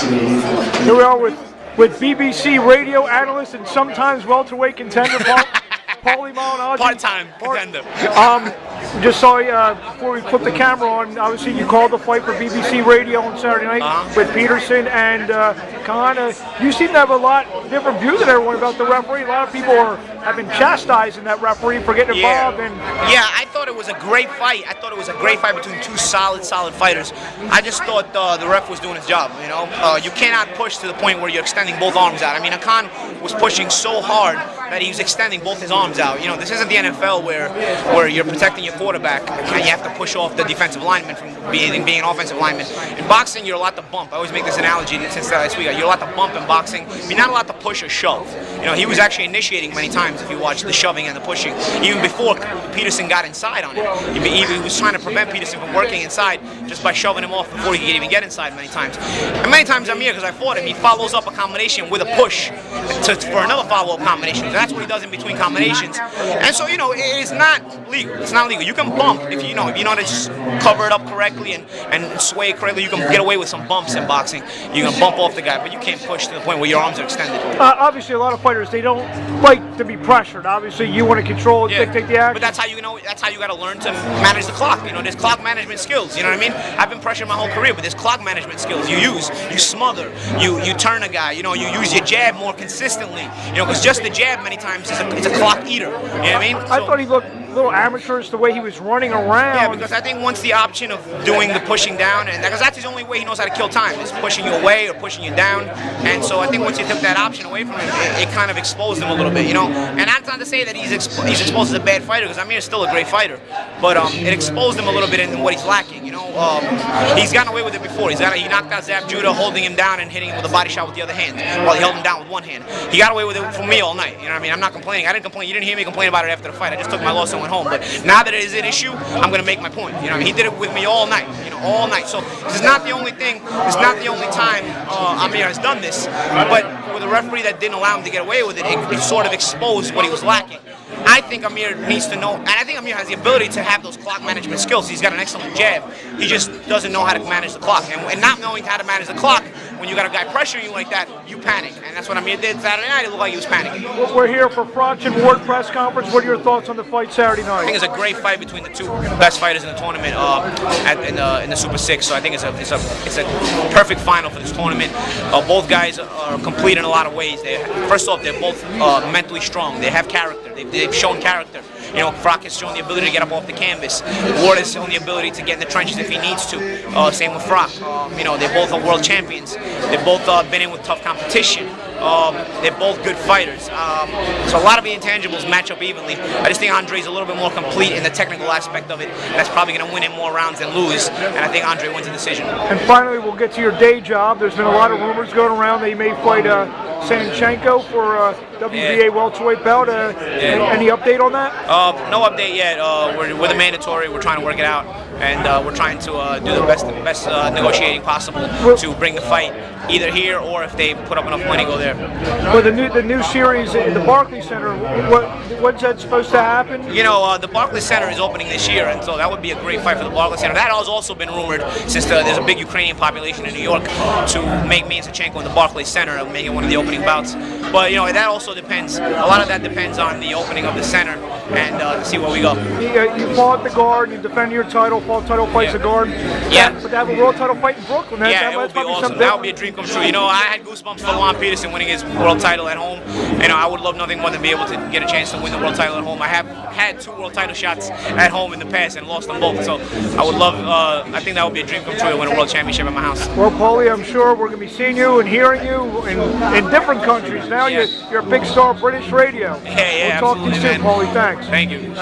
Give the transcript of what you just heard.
Here we are with BBC radio analyst and sometimes welterweight contender Paulie Malignaggi. Part-time contender. Just saw you before we put the camera on. Obviously, you called the fight for BBC Radio on Saturday night with Peterson, and you seem to have a lot different views than everyone about the referee. A lot of people have been chastising that referee for getting involved. Yeah, I thought it was a great fight. I thought it was a great fight between two solid fighters. I just thought the ref was doing his job. You know, you cannot push to the point where you're extending both arms out. I mean, Akan was pushing so hard that he was extending both his arms out. You know, this isn't the NFL where you're protecting your quarterback and you have to push off the defensive lineman from being an offensive lineman. In boxing, you're allowed to bump. I always make this analogy since last week. You're allowed to bump in boxing. You're not allowed to push or shove. You know, he was actually initiating many times if you watch the shoving and the pushing, even before Peterson got inside on it. He was trying to prevent Peterson from working inside just by shoving him off before he could even get inside many times. And many times I'm here because I fought him. He follows up a combination with a push for another follow-up combination. So that's what he does in between combinations. And so, you know, it is not legal. It's not legal. You can bump if you know how to just cover it up correctly and sway it correctly. You can get away with some bumps in boxing. You can bump off the guy, but you can't push to the point where your arms are extended. Obviously, a lot of fighters, they don't like to be pressured. Obviously, you want to control and dictate the action. But that's how you got to learn to manage the clock. You know, there's clock management skills. You know what I mean? I've been pressured my whole career, but there's clock management skills you smother, you turn a guy. You know, you use your jab more consistently. You know, because just the jab many times is a clock eater. You know what I mean? I thought he looked a little amateurish the way he was running around. Yeah, because I think once the option of doing the pushing down, and because that's his only way he knows how to kill time, is pushing you away or pushing you down. And so I think once you took that option away from him, it kind of exposed him a little bit, you know. And that's not to say that he's exposed as a bad fighter, because Amir's still a great fighter. But it exposed him a little bit in what he's lacking, you know. He's gotten away with it before. He knocked out Zab Judah, holding him down and hitting him with a body shot with the other hand, while he held him down with one hand. He got away with it from me all night. You know what I mean? I'm not complaining. I didn't complain. You didn't hear me complain about it after the fight. I just took my loss and went home. But now that it is an issue, I'm going to make my point. You know, I mean, he did it with me all night. You know, all night. So this is not the only thing. This is not the only time Amir has done this. But with a referee that didn't allow him to get away with it, it sort of exposed what he was lacking. I think Amir needs to know, and I think Amir has the ability to have those clock management skills. He's got an excellent jab. He just doesn't know how to manage the clock. And not knowing how to manage the clock, when you got a guy pressuring you like that, you panic. And that's what Amir did Saturday night. It looked like he was panicking. We're here for Froch-Ward press conference. What are your thoughts on the fight Saturday night? I think it's a great fight between the two best fighters in the tournament in the Super 6. So I think it's a perfect final for this tournament. Both guys are complete in a lot of ways. First off, they're both mentally strong. They have character. They've shown character. You know, Froch has shown the ability to get up off the canvas. Ward has shown the ability to get in the trenches if he needs to. Same with Froch. You know, they both are world champions. They've both been in with tough competition. They're both good fighters. So a lot of the intangibles match up evenly. I just think Andre's a little bit more complete in the technical aspect of it. That's probably going to win him more rounds than lose. And I think Andre wins the decision. And finally, we'll get to your day job. There's been a lot of rumors going around that you may fight Sanchenko for WBA welterweight belt. Any update on that? No update yet. We're the mandatory. We're trying to work it out, and we're trying to do the best negotiating possible to bring the fight either here or if they put up enough money, go there. Well, the new series in the Barclays Center. What's that supposed to happen? You know, the Barclays Center is opening this year, and so that would be a great fight for the Barclays Center. That has also been rumored, since there's a big Ukrainian population in New York, to make me and Sanchenko in the Barclays Center and make it one of the opening bouts. But you know, that also depends. A lot of that depends on the opening of the center and to see where we go. You fought the guard. You defended your title. Fought title fights the guard. Yeah. But to have a world title fight in Brooklyn, it would be awesome. That would be a dream come true. You know, I had goosebumps for Juan Peterson winning his world title at home. You know, I would love nothing more than be able to get a chance to win the world title at home. I have had 2 world title shots at home in the past and lost them both. So I would love. I think that would be a dream come true to win a world championship at my house. Well, Paulie, I'm sure we're going to be seeing you and hearing you in different countries. Now you're a big star of British radio. Yeah, we'll talk to you soon, Paulie. Thanks. Thank you.